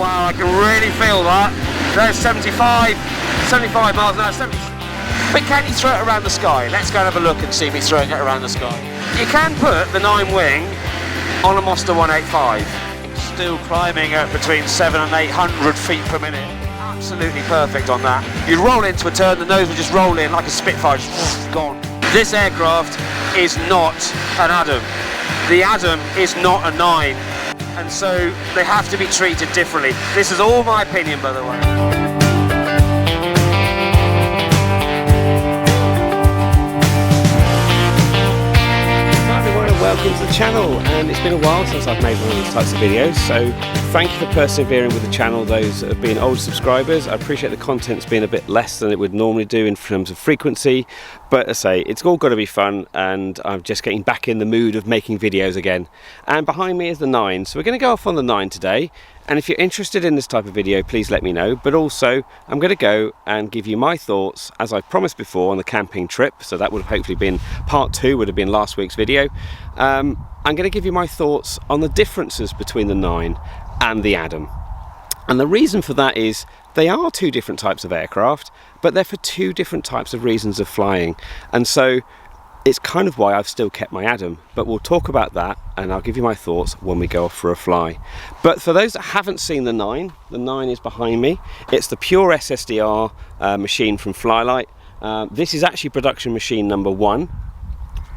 wow, I can really feel that. There's 75 miles an hour, 70. But can you throw it around the sky? Let's go and have a look and see me throwing it around the sky. You can put the 9 wing on a Mazda 185. Still climbing at between 700 and 800 feet per minute. Absolutely perfect on that. You'd roll into a turn, the nose would just roll in like a Spitfire, just gone. This aircraft is not an Adam. The Adam is not a 9. And so they have to be treated differently. This is all my opinion, by the way. Welcome to the channel, and it's been a while since I've made one of these types of videos, so thank you for persevering with the channel, those that have been old subscribers. I appreciate the content's been a bit less than it would normally do in terms of frequency, but as I say, it's all got to be fun, and I'm just getting back in the mood of making videos again. And behind me is the 9, so we're going to go off on the 9 today. And if you're interested in this type of video, please let me know. But also, I'm going to go and give you my thoughts, as I promised before, on the camping trip. So that would have hopefully been part 2, would have been last week's video. I'm going to give you my thoughts on the differences between the 9 and the Adam. And the reason for that is they are 2 different types of aircraft, but they're for 2 different types of reasons of flying. And so it's kind of why I've still kept my Adam, but we'll talk about that and I'll give you my thoughts when we go off for a fly. But for those that haven't seen the 9 is behind me. It's the pure SSDR machine from Flylight. This is actually production machine number 1,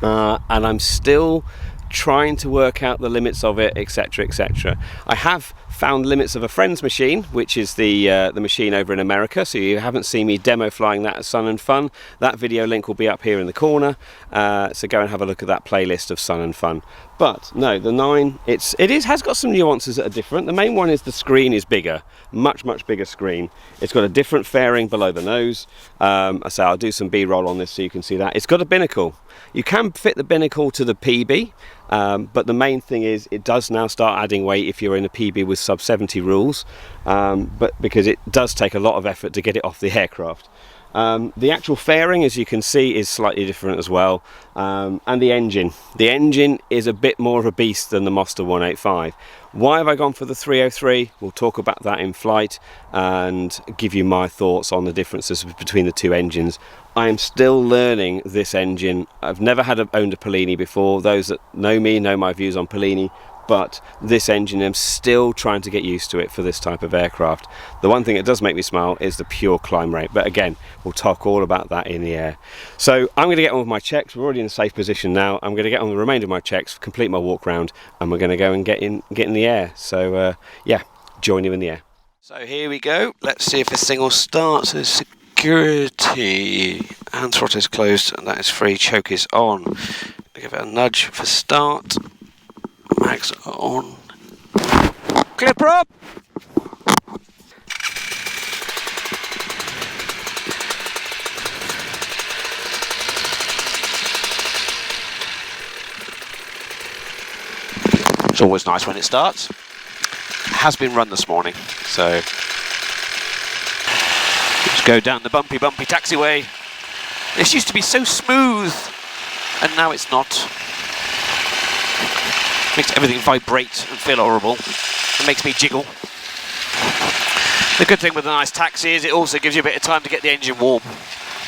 and I'm still trying to work out the limits of it, etc, etc. I have found limits of a friend's machine, which is the machine over in America, so you haven't seen me demo flying that at Sun and Fun. That video link will be up here in the corner, so go and have a look at that playlist of Sun and Fun. But no, the 9, has got some nuances that are different. The main one is the screen is bigger, much bigger screen. It's got a different fairing below the nose. So I'll do some B-roll on this so you can see that. It's got a binnacle. You can fit the binnacle to the PeaBee, but the main thing is it does now start adding weight if you're in a PeaBee with sub 70 rules, but because it does take a lot of effort to get it off the aircraft. The actual fairing, as you can see, is slightly different as well, and the engine. The engine is a bit more of a beast than the Mazda 185. Why have I gone for the 303? We'll talk about that in flight and give you my thoughts on the differences between the 2 engines. I am still learning this engine. I've never owned a Pellini before. Those that know me know my views on Pellini, but this engine, I'm still trying to get used to it for this type of aircraft. The one thing that does make me smile is the pure climb rate, but again, we'll talk all about that in the air. So I'm going to get on with my checks. We're already in a safe position now. I'm going to get on the remainder of my checks, complete my walk round, and we're going to go and get in the air. So yeah, join you in the air. So here we go. Let's see if this thing will start. So security, hand throttle is closed, and that is free. Choke is on. I'll give it a nudge for start. Mags on. Clipper up! It's always nice when it starts. It has been run this morning, so let's go down the bumpy taxiway. This used to be so smooth, and now it's not. Makes everything vibrate and feel horrible. It makes me jiggle. The good thing with a nice taxi is it also gives you a bit of time to get the engine warm.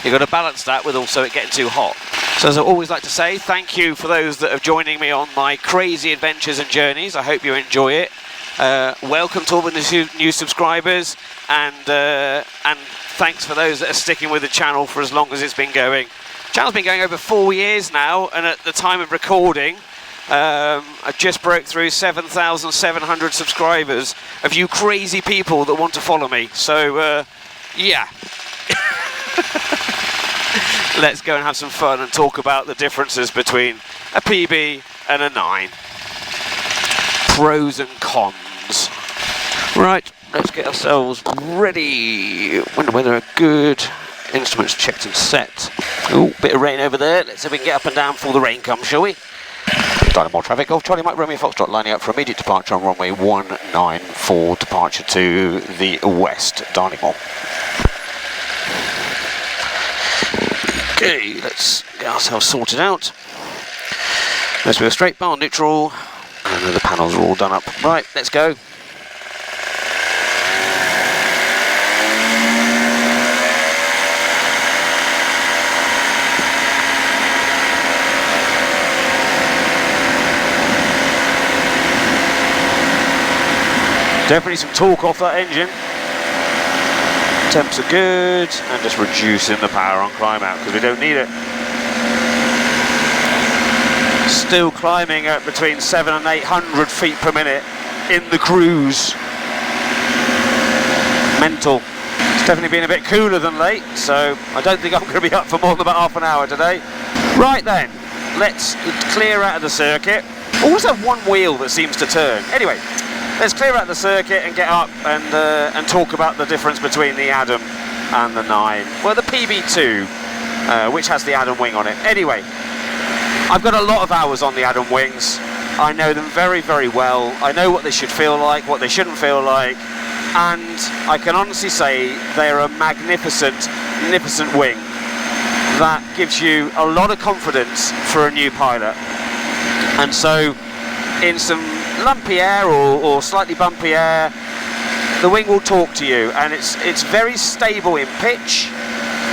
You've got to balance that with also it getting too hot. So as I always like to say, thank you for those that are joining me on my crazy adventures and journeys. I hope you enjoy it. Welcome to all the new subscribers, and thanks for those that are sticking with the channel for as long as it's been going. The channel's been going over 4 years now, and at the time of recording, I just broke through 7,700 subscribers of you crazy people that want to follow me. So, yeah. Let's go and have some fun and talk about the differences between a PeaBee and a 9. Pros and cons. Right, let's get ourselves ready. Window weather are good. Instruments checked and set. Oh, bit of rain over there. Let's see if we can get up and down before the rain comes, shall we? Dynamo traffic, Golf Charlie Mike Romeo Foxtrot lining up for immediate departure on runway 19 for departure to the west, Dynamo. Okay, let's get ourselves sorted out. Let's do a straight bar, neutral, and the panels are all done up. Right, let's go. Definitely some torque off that engine. Temps are good, and just reducing the power on climb out because we don't need it. Still climbing at between 700 and 800 feet per minute in the cruise. Mental. It's definitely been a bit cooler than late, so I don't think I'm going to be up for more than about half an hour today. Right then, let's clear out of the circuit. Always have one wheel that seems to turn. Anyway, let's clear out the circuit and get up and talk about the difference between the Adam and the NiNE. Well, the PeaBee 2, which has the Adam wing on it. Anyway, I've got a lot of hours on the Adam wings. I know them very, very well. I know what they should feel like, what they shouldn't feel like, and I can honestly say they're a magnificent, magnificent wing that gives you a lot of confidence for a new pilot. And so, in some lumpy air or slightly bumpy air, the wing will talk to you, and it's very stable in pitch.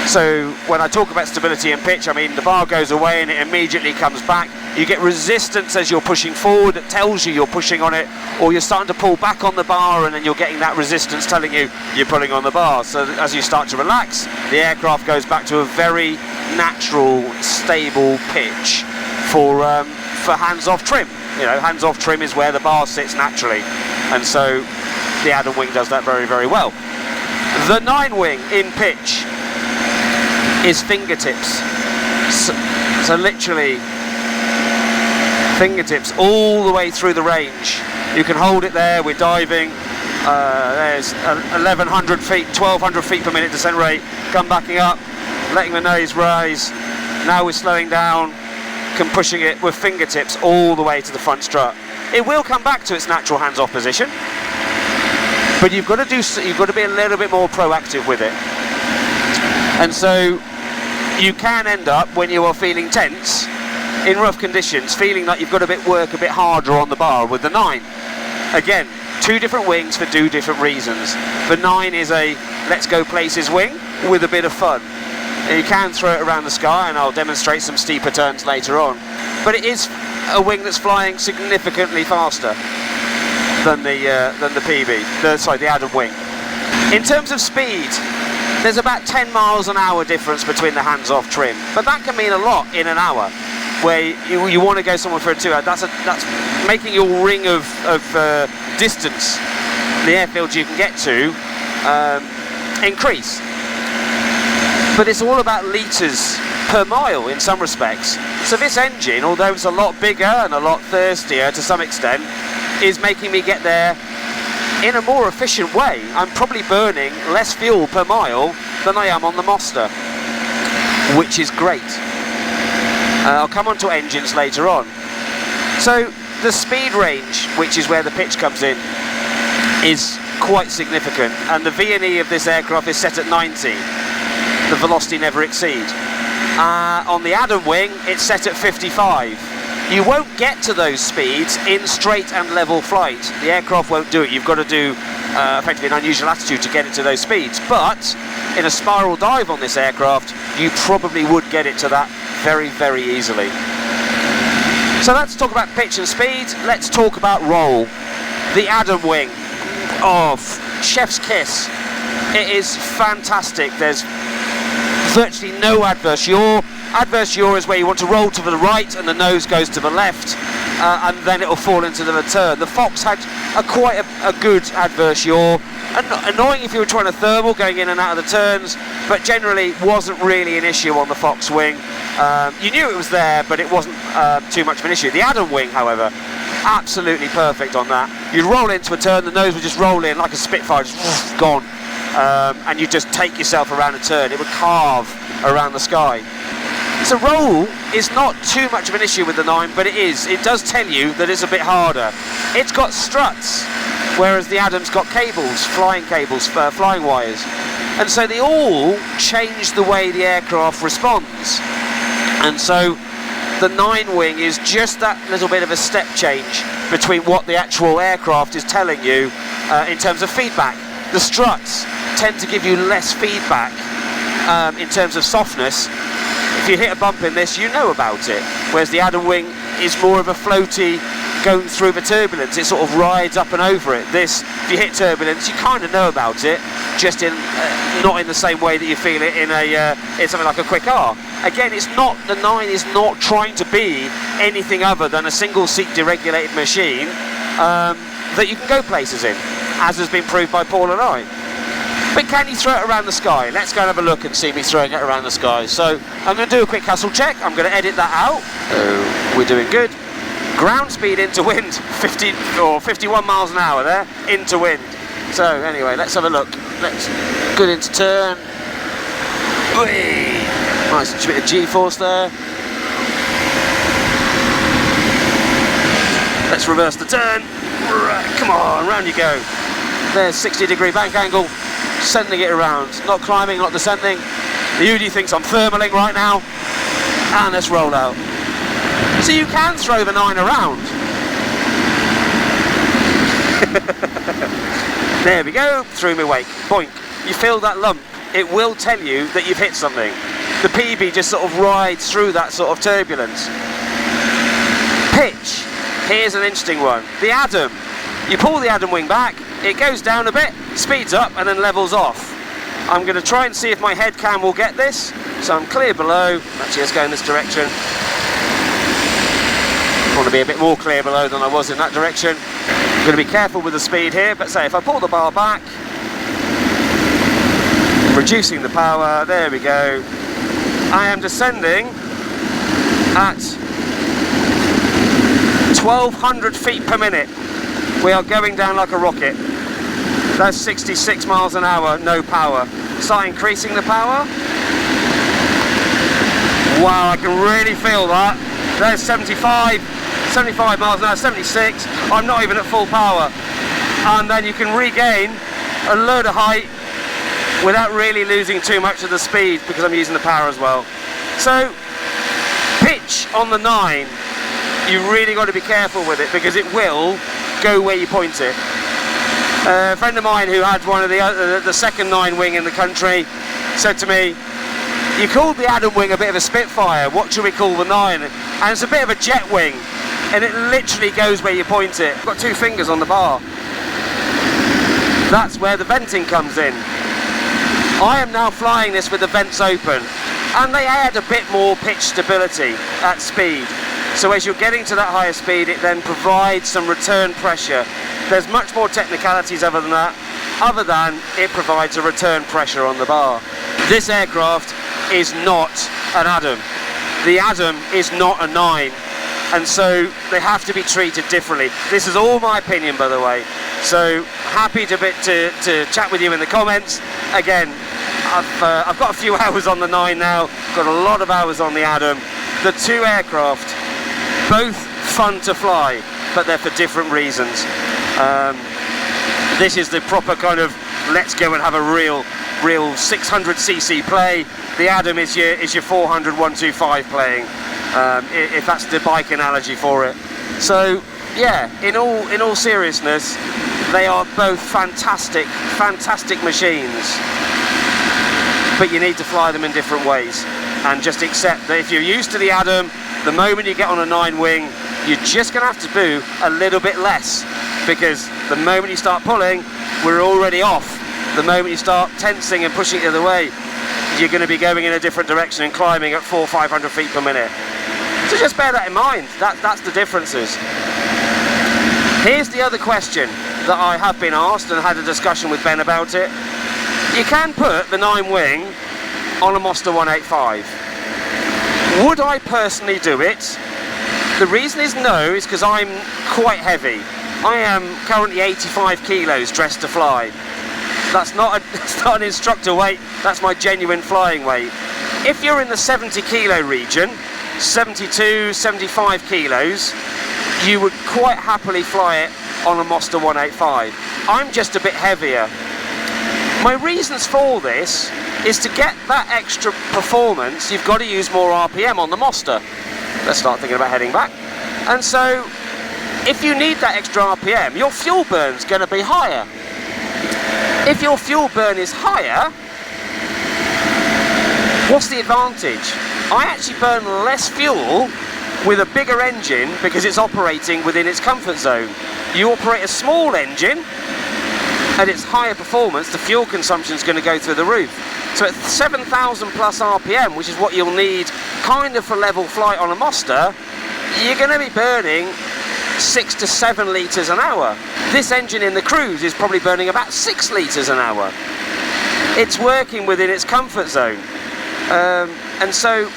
So when I talk about stability in pitch, I mean the bar goes away and it immediately comes back. You get resistance as you're pushing forward that tells you you're pushing on it, or you're starting to pull back on the bar and then you're getting that resistance telling you you're pulling on the bar. So as you start to relax, the aircraft goes back to a very natural, stable pitch for hands-off trim. You know, hands-off trim is where the bar sits naturally, and so the Adam wing does that very, very well. The NiNE wing in pitch is fingertips, so literally fingertips all the way through the range. You can hold it there, we're diving, there's 1100 feet, 1200 feet per minute descent rate, come backing up, letting the nose rise, now we're slowing down, pushing it with fingertips all the way to the front strut. It will come back to its natural hands-off position, but you've got to be a little bit more proactive with it. And so you can end up, when you are feeling tense in rough conditions, feeling like you've got to work a bit harder on the bar with the NiNE. Again, two different wings for two different reasons. The NiNE is a let's go places wing with a bit of fun. You can throw it around the sky, and I'll demonstrate some steeper turns later on, but it is a wing that's flying significantly faster than the PeaBee, the Adam wing. In terms of speed, there's about 10 miles an hour difference between the hands-off trim, but that can mean a lot in an hour, where you want to go somewhere for a 2 hour. That's making your ring of distance, the airfields you can get to, increase. But it's all about litres per mile in some respects. So this engine, although it's a lot bigger and a lot thirstier to some extent, is making me get there in a more efficient way. I'm probably burning less fuel per mile than I am on the Monster, which is great. I'll come on to engines later on. So the speed range, which is where the pitch comes in, is quite significant, and the V&E of this aircraft is set at 90. The velocity never exceed. On the Adam wing, it's set at 55. You won't get to those speeds in straight and level flight. The aircraft won't do it. You've got to do effectively an unusual attitude to get it to those speeds. But in a spiral dive on this aircraft, you probably would get it to that very, very easily. So let's talk about pitch and speed. Let's talk about roll. The Adam wing, chef's kiss. It is fantastic. There's virtually no adverse yaw. Adverse yaw is where you want to roll to the right and the nose goes to the left, and then it will fall into the return. The Fox had quite a good adverse yaw. Annoying if you were trying to thermal going in and out of the turns, but generally wasn't really an issue on the Fox wing. You knew it was there, but it wasn't too much of an issue. The Adam wing, however, absolutely perfect on that. You'd roll into a turn, the nose would just roll in like a Spitfire, just gone. And you just take yourself around a turn. It would carve around the sky. So roll is not too much of an issue with the NiNE, but it is. It does tell you that it's a bit harder. It's got struts, whereas the Adam's got cables, flying wires. And so they all change the way the aircraft responds. And so the NiNE wing is just that little bit of a step change between what the actual aircraft is telling you in terms of feedback. The struts tend to give you less feedback in terms of softness. If you hit a bump in this, you know about it, whereas the Adam wing is more of a floaty, going through the turbulence, it sort of rides up and over it. This, if you hit turbulence, you kind of know about it, just in not in the same way that you feel it in something like a Quick R. Again, it's not, the NiNE is not trying to be anything other than a single seat deregulated machine that you can go places in, as has been proved by Paul and I. But can you throw it around the sky? Let's go and have a look and see me throwing it around the sky. So I'm going to do a quick hustle check. I'm going to edit that out. We're doing good. Ground speed into wind, 50 or 51 miles an hour there, into wind. So anyway, let's have a look. Let's good into turn. Whee! Nice bit of G-force there. Let's reverse the turn. Come on, round you go. There's 60-degree bank angle. Sending it around, not climbing, not descending. The UD thinks I'm thermaling right now, and let's roll out. So you can throw the NiNE around. There we go, through my wake, boink. You feel that lump, it will tell you that you've hit something. The PeaBee just sort of rides through that sort of turbulence. Pitch, here's an interesting one. The ADAM, you pull the ADAM wing back, it goes down a bit, speeds up and then levels off. I'm going to try and see if my head cam will get this. So I'm clear below, actually let's go in this direction. I want to be a bit more clear below than I was in that direction. I'm going to be careful with the speed here, but say if I pull the bar back, reducing the power, there we go. I am descending at 1200 feet per minute. We are going down like a rocket. That's 66 miles an hour, no power. Start increasing the power. Wow, I can really feel that. There's 75 miles an hour, 76. I'm not even at full power. And then you can regain a load of height without really losing too much of the speed because I'm using the power as well. So, pitch on the NiNE, you've really got to be careful with it because it will go where you point it. A friend of mine who had one of the second NiNE wing in the country said to me, you called the ADAM wing a bit of a Spitfire, what should we call the NiNE? And it's a bit of a jet wing, and it literally goes where you point it. I've got two fingers on the bar. That's where the venting comes in. I am now flying this with the vents open, and they add a bit more pitch stability at speed. So as you're getting to that higher speed, it then provides some return pressure. There's much more technicalities other than that, other than it provides a return pressure on the bar. This aircraft is not an ADAM. The ADAM is not a NiNE, and so they have to be treated differently. This is all my opinion, by the way. So happy to chat with you in the comments. Again, I've got a few hours on the NiNE now, got a lot of hours on the ADAM. The two aircraft, both fun to fly, but they're for different reasons. This is the proper kind of let's go and have a real 600cc play. The ADAM is your 400 125 playing, if that's the bike analogy for it. So yeah, in all seriousness, they are both fantastic machines, but you need to fly them in different ways, and just accept that if you're used to the ADAM, the moment you get on a NiNE wing, you're just going to have to do a little bit less, because the moment you start pulling, we're already off. The moment you start tensing and pushing it the other way, you're going to be going in a different direction and climbing at 400 or 500 feet per minute. So just bear that in mind. That's the differences. Here's the other question that I have been asked and had a discussion with Ben about it. You can put the NiNE wing on a Monster 185. Would I personally do it? The reason is no, is because I'm quite heavy. I am currently 85 kilos dressed to fly. That's not an instructor weight, that's my genuine flying weight. If you're in the 70 kilo region, 72, 75 kilos, you would quite happily fly it on a Monster 185. I'm just a bit heavier. My reasons for this is to get that extra performance, you've got to use more RPM on the Monster. Let's start thinking about heading back. And so, if you need that extra RPM, your fuel burn's going to be higher. If your fuel burn is higher, what's the advantage? I actually burn less fuel with a bigger engine because it's operating within its comfort zone. You operate a small engine at its higher performance, the fuel consumption is going to go through the roof. So at 7,000 plus RPM, which is what you'll need kind of for level flight on a Monster, you're going to be burning 6 to 7 litres an hour. This engine in the Cruise is probably burning about 6 litres an hour. It's working within its comfort zone. And so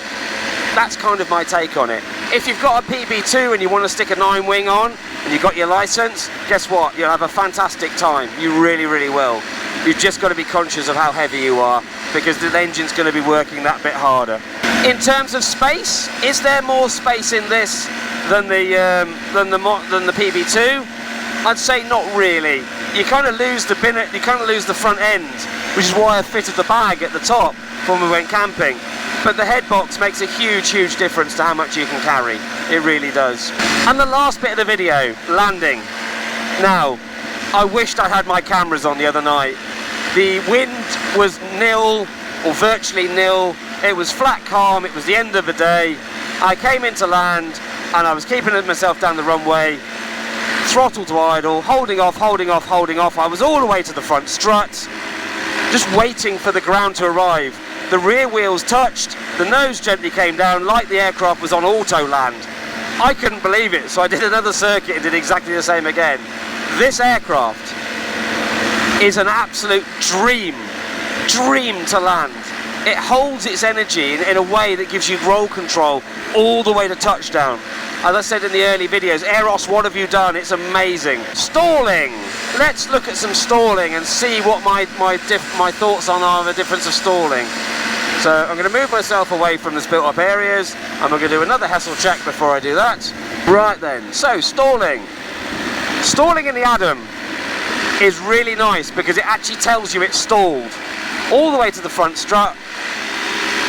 that's kind of my take on it. If you've got a PeaBee2 and you want to stick a 9 wing on and you've got your license, guess what? You'll have a fantastic time. You really, really will. You've just got to be conscious of how heavy you are because the engine's going to be working that bit harder. In terms of space, is there more space in this than the PeaBee2? I'd say not really. You kind of lose the front end, which is why I fitted the bag at the top when we went camping. But the head box makes a huge, huge difference to how much you can carry. It really does. And the last bit of the video, landing. Now, I wished I had my cameras on the other night. The wind was nil, or virtually nil. It was flat calm, it was the end of the day. I came into land, and I was keeping myself down the runway, throttle to idle, holding off, holding off, holding off. I was all the way to the front strut, just waiting for the ground to arrive. The rear wheels touched, the nose gently came down like the aircraft was on auto land. I couldn't believe it, so I did another circuit and did exactly the same again. This aircraft is an absolute dream to land. It holds its energy in a way that gives you roll control all the way to touchdown. As I said in the early videos, Eros, what have you done? It's amazing. Stalling. Let's look at some stalling and see what my thoughts on the difference of stalling. So I'm going to move myself away from the built up areas and we're going to do another Hessel check before I do that. Right then, so stalling. Stalling in the Adam is really nice because it actually tells you it's stalled all the way to the front strut,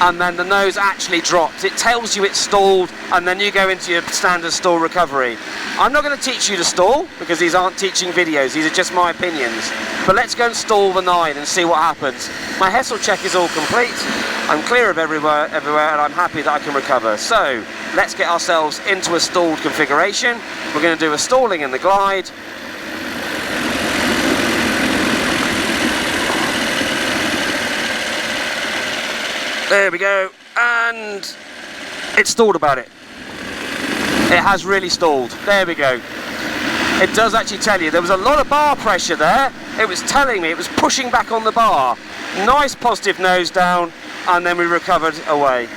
and then the nose actually drops. It tells you it's stalled, and then you go into your standard stall recovery. I'm not going to teach you to stall because these aren't teaching videos, these are just my opinions. But let's go and stall the 9 and see what happens. My Hessel check is all complete. I'm clear of everywhere, and I'm happy that I can recover. So let's get ourselves into a stalled configuration. We're going to do a stalling in the glide. There we go, and it's stalled about it. It has really stalled. There we go. It does actually tell you there was a lot of bar pressure there. It was telling me, it was pushing back on the bar. Nice positive nose down, and then we recovered away.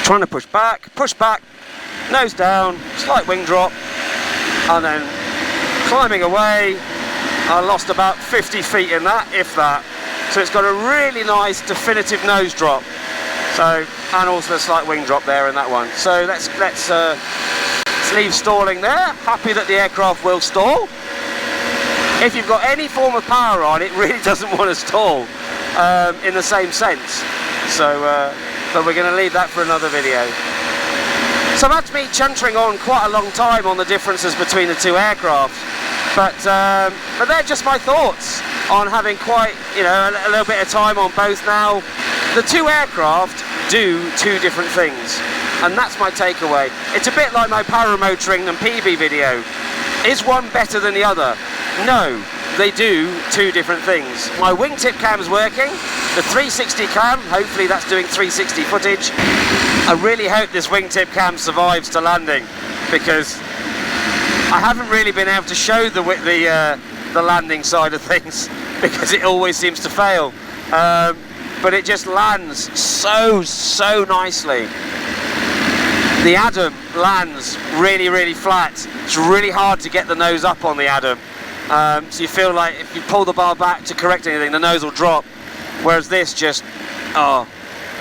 Trying to push back, nose down, slight wing drop, and then climbing away. I lost about 50 feet in that, if that. So it's got a really nice definitive nose drop. So, and also a slight wing drop there in that one. So let's leave stalling there. Happy that the aircraft will stall. If you've got any form of power on, it really doesn't want to stall in the same sense. So, but we're going to leave that for another video. So that's me chuntering on quite a long time on the differences between the two aircraft. But they're just my thoughts on having quite, a little bit of time on both now. The two aircraft do two different things, and that's my takeaway. It's a bit like my paramotoring and PeaBee video. Is one better than the other? No, they do two different things. My wingtip cam's working, the 360 cam, hopefully that's doing 360 footage. I really hope this wingtip cam survives to landing, because I haven't really been able to show the landing side of things because it always seems to fail. But it just lands so nicely. The Adam lands really, really flat. It's really hard to get the nose up on the Adam. So you feel like if you pull the bar back to correct anything, the nose will drop. Whereas this just,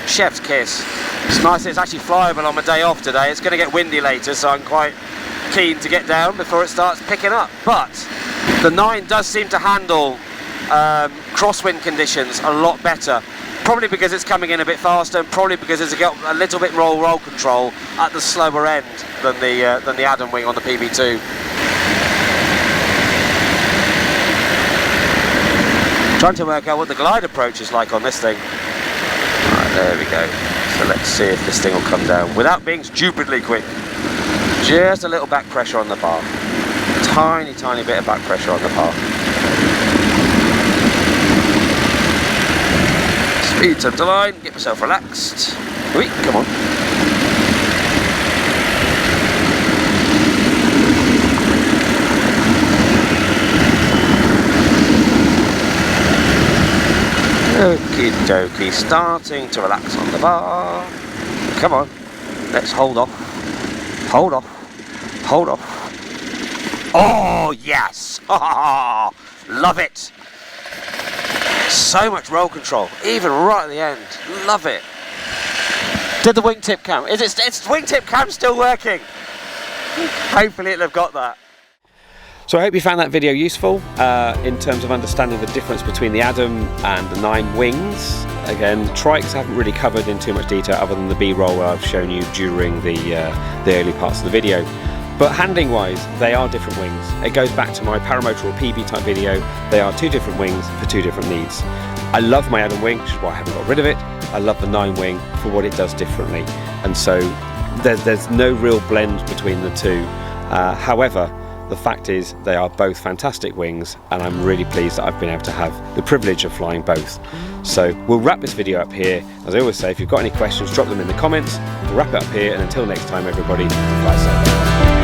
chef's kiss. It's nice, it's actually flyable on my day off today. It's going to get windy later, so I'm quite keen to get down before it starts picking up. But the 9 does seem to handle crosswind conditions a lot better. Probably because it's coming in a bit faster, and probably because it's got a little bit more roll control at the slower end than the Adam wing on the PeaBee2. Trying to work out what the glide approach is like on this thing. Right, there we go. So let's see if this thing will come down without being stupidly quick. Just a little back pressure on the bar. Tiny, tiny bit of back pressure on the bar. Speed to line, get myself relaxed. Wait, come on. Okie dokie, starting to relax on the bar. Come on, let's hold off. Hold off. Hold off. Oh, yes! Love it! So much roll control, even right at the end. Love it. Did the wingtip cam? Is wingtip cam still working? Hopefully it'll have got that. So I hope you found that video useful in terms of understanding the difference between the ADAM and the NiNE wings. Again, trikes I haven't really covered in too much detail other than the B-roll where I've shown you during the early parts of the video. But handling wise, they are different wings. It goes back to my paramotor or PeaBee type video. They are two different wings for two different needs. I love my ADAM wing, which is why I haven't got rid of it. I love the NiNE wing for what it does differently. And so there's no real blend between the two. However, the fact is they are both fantastic wings, and I'm really pleased that I've been able to have the privilege of flying both. So we'll wrap this video up here. As I always say, if you've got any questions, drop them in the comments. We'll wrap it up here, and until next time everybody, fly safe.